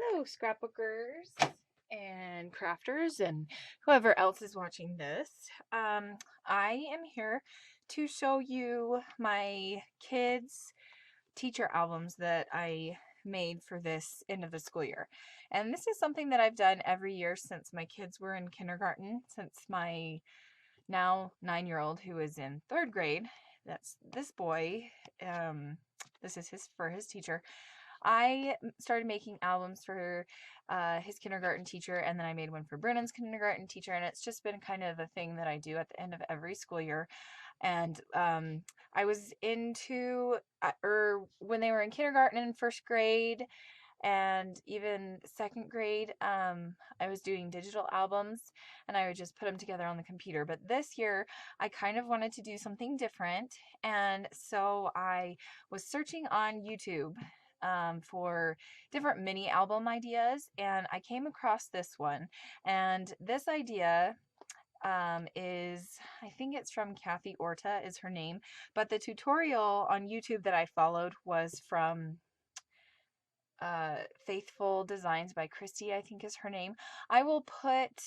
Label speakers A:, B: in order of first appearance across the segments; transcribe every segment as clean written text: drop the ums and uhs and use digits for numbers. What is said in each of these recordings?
A: Hello, scrapbookers and crafters and whoever else is watching this. I am here to show you my kids' teacher albums that I made for this end of the school year. And this is something that I've done every year since my kids were in kindergarten, since my now 9-year-old who is in third grade, that's this boy, this is for his teacher. I started making albums for his kindergarten teacher, and then I made one for Brennan's kindergarten teacher, and it's just been kind of a thing that I do at the end of every school year. And I was into, or when they were in kindergarten and first grade, and even second grade, I was doing digital albums, and I would just put them together on the computer. But this year, I kind of wanted to do something different, and so I was searching on YouTube for different mini album ideas, and I came across this one. And this idea is, I think it's from Kathy Orta is her name, but the tutorial on YouTube that I followed was from Faithful Designs by Christy, I think is her name. I will put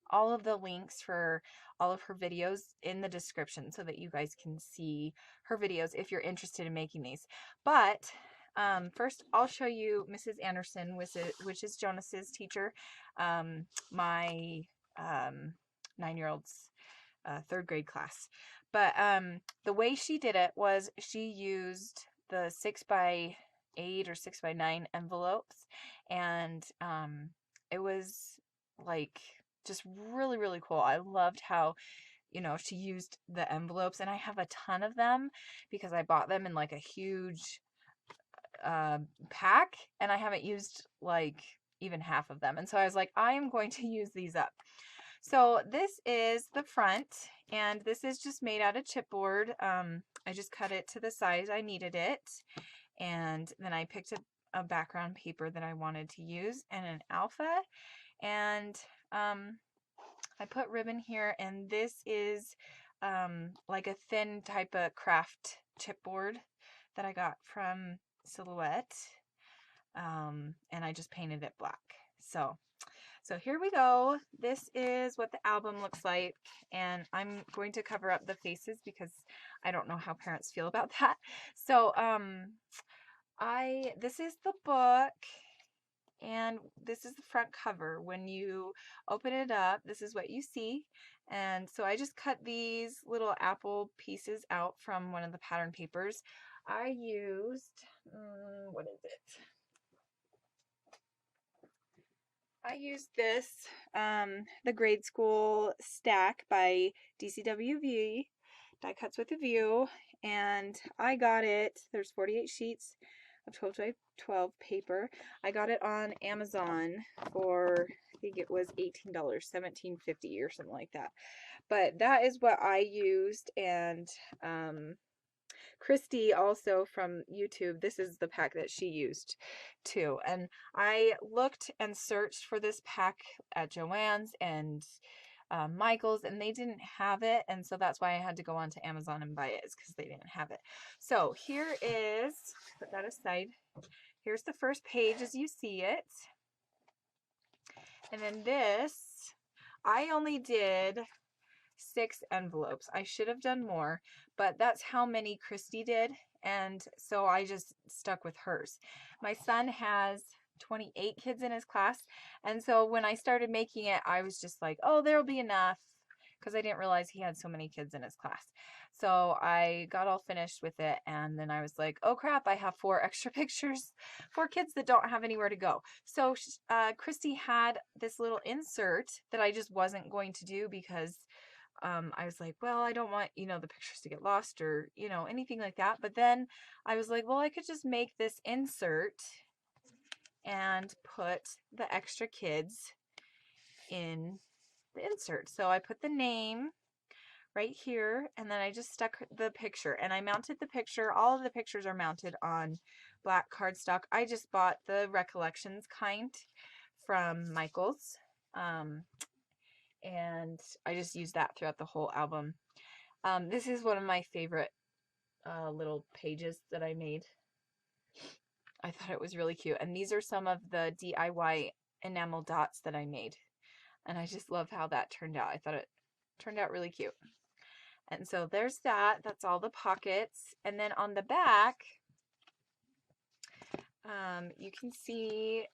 A: all of the links for all of her videos in the description so that you guys can see her videos if you're interested in making these. But first, I'll show you Mrs. Anderson, which is Jonas's teacher, my 9-year-old's third grade class. But the way she did it was she used the 6x8 or 6x9 envelopes, and it was like just really, really cool. I loved how, she used the envelopes, and I have a ton of them because I bought them in like a huge pack, and I haven't used like even half of them. And so I was like, I am going to use these up. So this is the front, and this is just made out of chipboard. I just cut it to the size I needed it, and then I picked a background paper that I wanted to use and an alpha, and I put ribbon here, and this is like a thin type of craft chipboard that I got from Silhouette, and I just painted it black. So here we go. This is what the album looks like, and I'm going to cover up the faces because I don't know how parents feel about that. So this is the book, and this is the front cover. When you open it up, this is what you see. And so I just cut these little apple pieces out from one of the pattern papers. I used, what is it? I used this, the grade school stack by DCWV, Die Cuts with a View, and I got it, there's 48 sheets of 12 by 12 paper. I got it on Amazon for, I think it was $18, $17.50 or something like that. But that is what I used, and Christy also from YouTube, this is the pack that she used too. And I looked and searched for this pack at Joann's and Michael's, and they didn't have it. And so that's why I had to go onto Amazon and buy it, is because they didn't have it. So here is, put that aside. Here's the first page as you see it. And then this, I only did 6 envelopes. I should have done more, but that's how many Christy did, and so I just stuck with hers. My son has 28 kids in his class, and so when I started making it, I was just like, oh, there'll be enough, because I didn't realize he had so many kids in his class. So I got all finished with it, and then I was like, oh crap, I have 4 extra pictures for kids that don't have anywhere to go. So Christy had this little insert that I just wasn't going to do because I was like, well, I don't want, the pictures to get lost or, anything like that. But then I was like, well, I could just make this insert and put the extra kids in the insert. So I put the name right here, and then I just stuck the picture, and I mounted the picture. All of the pictures are mounted on black cardstock. I just bought the Recollections kind from Michael's. And I just used that throughout the whole album. This is one of my favorite little pages that I made. I thought it was really cute. And these are some of the DIY enamel dots that I made. And I just love how that turned out. I thought it turned out really cute. And so there's that. That's all the pockets. And then on the back, you can see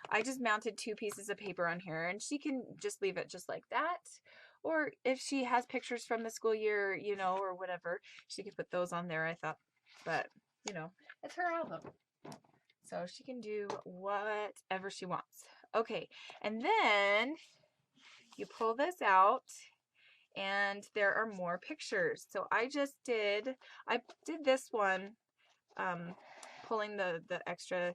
A: I just mounted 2 pieces of paper on here, and she can just leave it just like that. Or if she has pictures from the school year, you know, or whatever, she can put those on there, I thought. But, you know, it's her album. So she can do whatever she wants. Okay, and then you pull this out, and there are more pictures. So I did this one, pulling the extra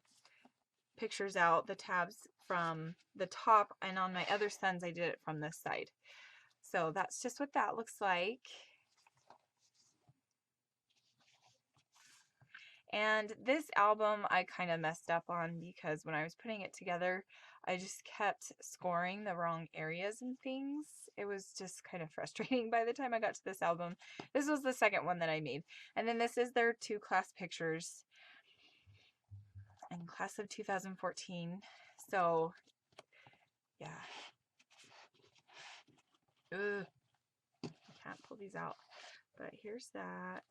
A: pictures out, the tabs from the top, and on my other sons I did it from this side. So that's just what that looks like. And this album I kind of messed up on because when I was putting it together, I just kept scoring the wrong areas and things. It was just kind of frustrating by the time I got to this album. This was the second one that I made. And then this is their 2 class pictures in class of 2014. So, yeah. Ugh. I can't pull these out. But here's that.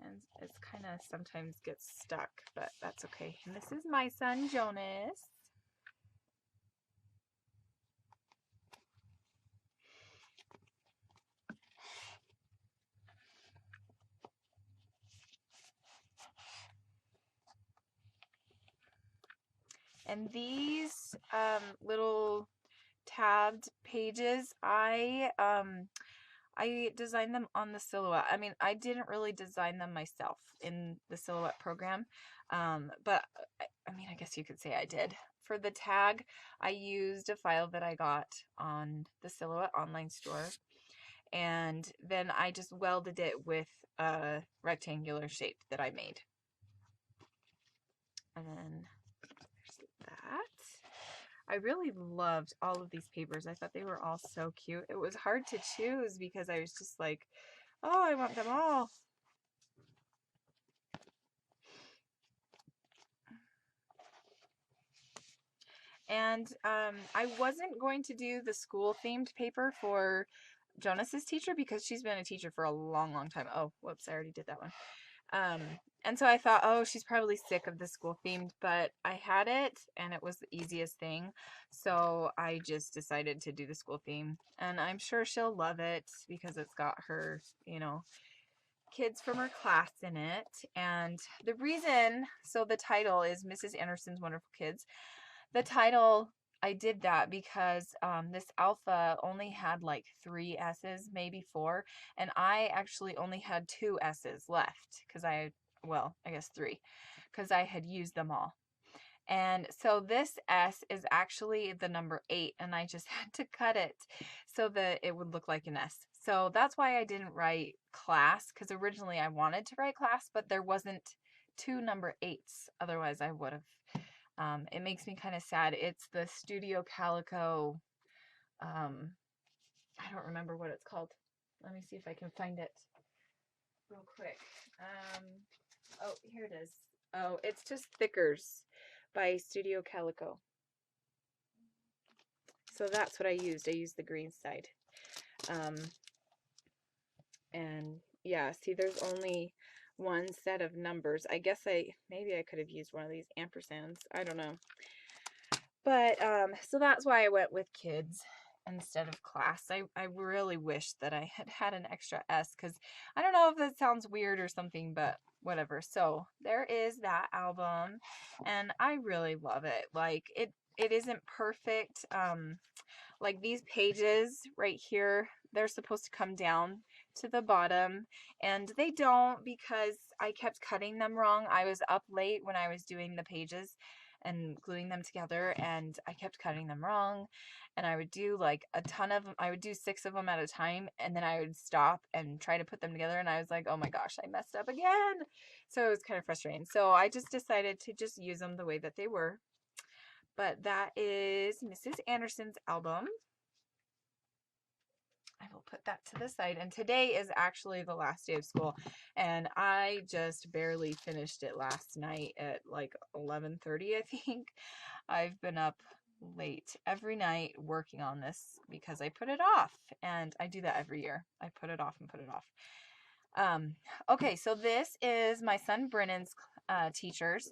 A: And it's kind of sometimes gets stuck, but that's okay. And this is my son, Jonas. And these little tabbed pages, I designed them on the Silhouette. I mean, I didn't really design them myself in the Silhouette program, but I mean, I guess you could say I did. For the tag, I used a file that I got on the Silhouette online store, and then I just welded it with a rectangular shape that I made. And then there's that. I really loved all of these papers. I thought they were all so cute. It was hard to choose because I was just like, oh, I want them all. And I wasn't going to do the school themed paper for Jonas's teacher because she's been a teacher for a long, long time. Oh, whoops, I already did that one. And so I thought, oh, she's probably sick of the school themed, but I had it and it was the easiest thing. So I just decided to do the school theme, and I'm sure she'll love it because it's got her, you know, kids from her class in it. And the reason, so the title is Mrs. Anderson's Wonderful Kids. The title, I did that because this alpha only had like 3 S's, maybe 4, and I actually only had 2 S's left because I guess 3, because I had used them all. And so this S is actually the number 8, and I just had to cut it so that it would look like an S. So that's why I didn't write class, because originally I wanted to write class, but there wasn't 2 number 8s. Otherwise I would have. It makes me kind of sad. It's the Studio Calico, I don't remember what it's called. Let me see if I can find it real quick. Oh, here it is. Oh, it's just Thickers by Studio Calico. So that's what I used. I used the green side. And yeah, see, there's only 1 set of numbers. I guess maybe I could have used one of these ampersands. I don't know. But so that's why I went with kids instead of class. I really wish that I had had an extra S, because I don't know if that sounds weird or something, but whatever. So there is that album, and I really love it. Like, it isn't perfect. Like these pages right here, they're supposed to come down to the bottom, and they don't, because I kept cutting them wrong. I was up late when I was doing the pages and gluing them together, and I kept cutting them wrong, and I would do like a ton of them. I would do 6 of them at a time, and then I would stop and try to put them together, and I was like, oh my gosh, I messed up again. So it was kind of frustrating. So I just decided to just use them the way that they were. But that is Mrs. Anderson's album. I will put that to the side. And today is actually the last day of school. And I just barely finished it last night at like 11:30, I think. I've been up late every night working on this because I put it off. And I do that every year. I put it off and put it off. Okay, so this is my son Brennan's teacher's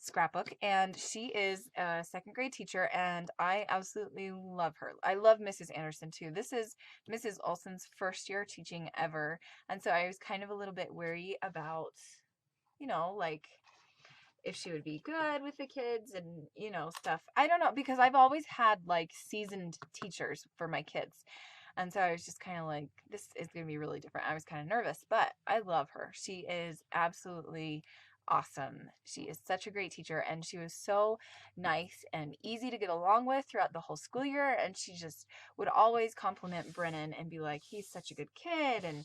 A: scrapbook, and she is a second grade teacher, and I absolutely love her. I love Mrs. Anderson too. This is Mrs. Olson's first year teaching ever, and so I was kind of a little bit wary about, like if she would be good with the kids and, stuff. I don't know, because I've always had like seasoned teachers for my kids. And so I was just kind of like, this is going to be really different. I was kind of nervous, but I love her. She is absolutely awesome. She is such a great teacher, and she was so nice and easy to get along with throughout the whole school year. And she just would always compliment Brennan and be like, he's such a good kid. And,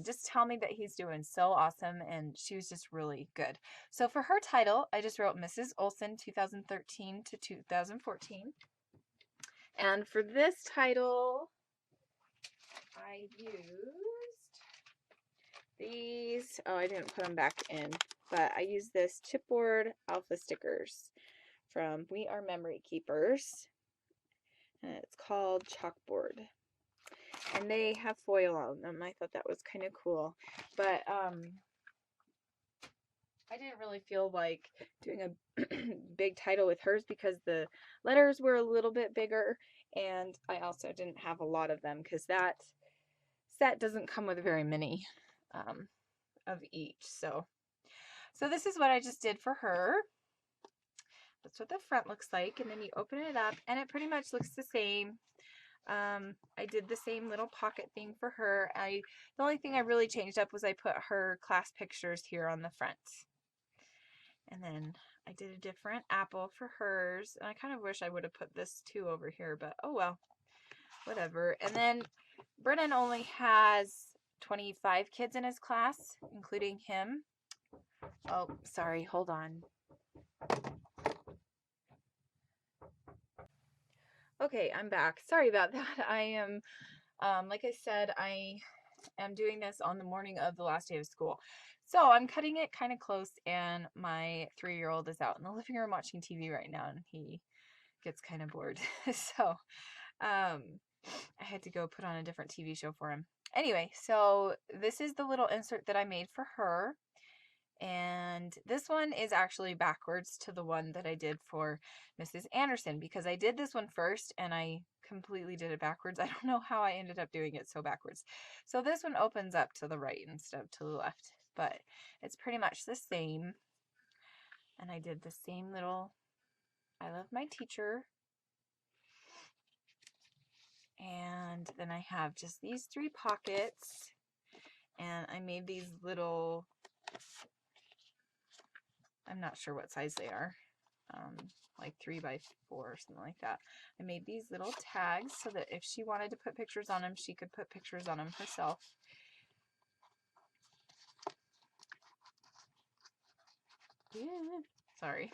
A: just tell me that he's doing so awesome. And she was just really good. So for her title, I just wrote Mrs. Olson 2013 to 2014. And for this title, I used these. Oh, I didn't put them back in, but I used this chipboard alpha stickers from We Are Memory Keepers, and it's called Chalkboard. And they have foil on them. I thought that was kind of cool, but I didn't really feel like doing a big title with hers because the letters were a little bit bigger, and I also didn't have a lot of them because that set doesn't come with very many of each. So this is what I just did for her. That's what the front looks like, and then you open it up and it pretty much looks the same. I did the same little pocket thing for her. The only thing I really changed up was I put her class pictures here on the front. And then I did a different apple for hers, and I kind of wish I would have put this too over here, but oh well, whatever. And then Brennan only has 25 kids in his class, including him. Oh, sorry, hold on. Okay, I'm back. Sorry about that. I am, like I said, I am doing this on the morning of the last day of school. So I'm cutting it kind of close, and my 3-year-old is out in the living room watching TV right now, and he gets kind of bored. So I had to go put on a different TV show for him. Anyway, so this is the little insert that I made for her. And this one is actually backwards to the one that I did for Mrs. Anderson, because I did this one first and I completely did it backwards. I don't know how I ended up doing it so backwards. So this one opens up to the right instead of to the left, but it's pretty much the same. And I did the same little I love my teacher. And then I have just these 3 pockets, and I made these little, I'm not sure what size they are, like 3x4 or something like that. I made these little tags so that if she wanted to put pictures on them, she could put pictures on them herself. Yeah, sorry.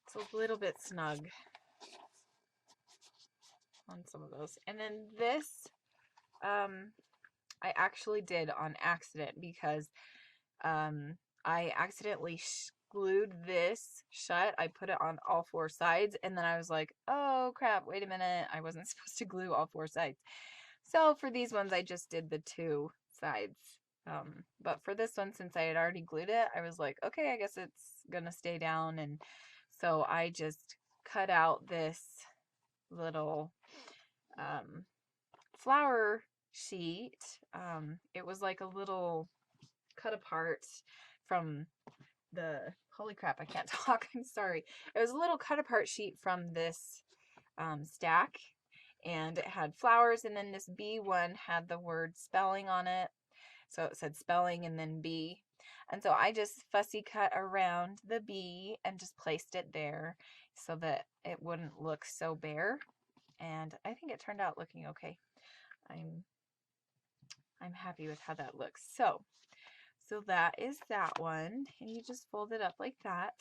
A: It's a little bit snug on some of those. And then this, I actually did on accident because I accidentally glued this shut. I put it on all 4 sides, and then I was like, oh crap, wait a minute, I wasn't supposed to glue all 4 sides. So for these ones, I just did the 2 sides. But for this one, since I had already glued it, I was like, okay, I guess it's gonna stay down. And so I just cut out this little flower sheet. It was like a little cut apart from the, holy crap, I can't talk, I'm sorry. It was a little cut apart sheet from this stack, and it had flowers, and then this B one had the word spelling on it. So it said spelling and then B. And so I just fussy cut around the B and just placed it there so that it wouldn't look so bare. And I think it turned out looking okay. I'm happy with how that looks. So So that is that one, and you just fold it up like that.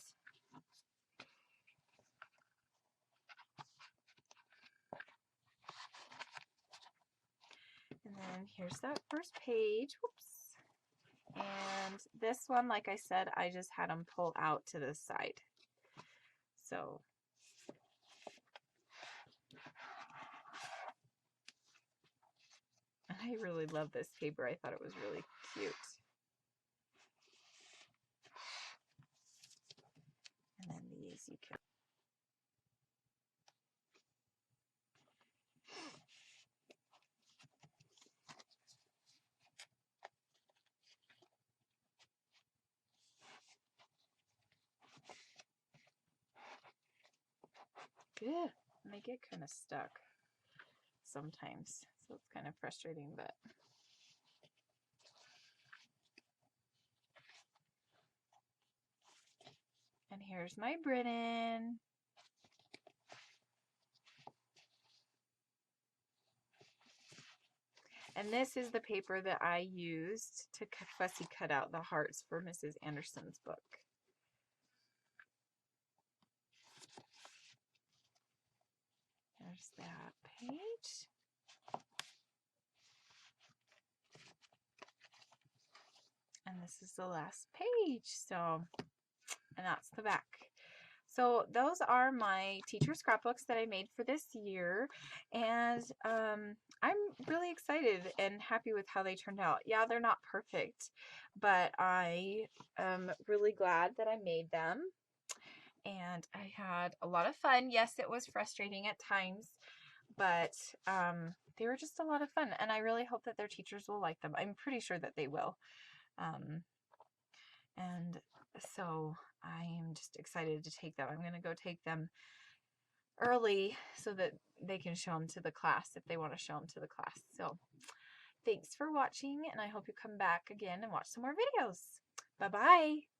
A: And then here's that first page. Whoops. And this one, like I said, I just had them pull out to the side. So I really love this paper. I thought it was really cute. And then these you can. Yeah, and they get kind of stuck sometimes, so it's kind of frustrating, but and here's my Britain. And this is the paper that I used to fussy cut out the hearts for Mrs. Anderson's book. There's that page. And this is the last page. So, and that's the back. So those are my teacher scrapbooks that I made for this year, and I'm really excited and happy with how they turned out. Yeah, they're not perfect, but I am really glad that I made them, and I had a lot of fun. Yes, it was frustrating at times, but they were just a lot of fun, and I really hope that their teachers will like them. I'm pretty sure that they will. And so I'm just excited to take them. I'm going to go take them early so that they can show them to the class if they want to show them to the class. So thanks for watching, and I hope you come back again and watch some more videos. Bye-bye.